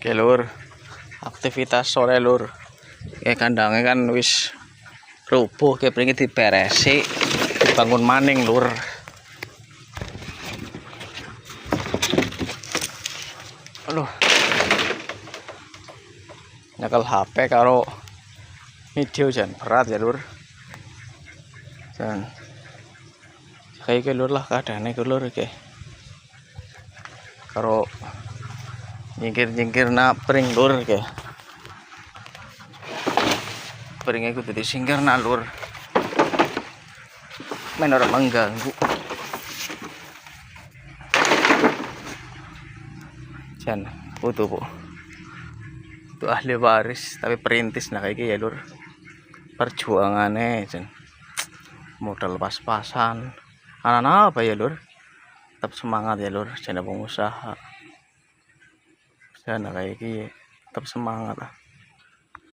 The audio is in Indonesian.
Oke lur, aktivitas sore lur. Kayak kandangnya kan wis rubuh, kayak pengen diberesi, dibangun maning lur. Aduh, nyekel HP karo video jan berat ya lur. Dan kayak lur lah keadaannya ke lur kayak karo nyingkir napring lur kayak pringnya kudu disingkir nak lur, main orang mengganggu jan butuh bu itu ahli waris tapi perintis nah kayak ya lur, perjuangannya jan modal pas-pasan anak-anak apa ya lur, tetap semangat ya lur, jangan pengusaha jangan kayak tetap semangat lah.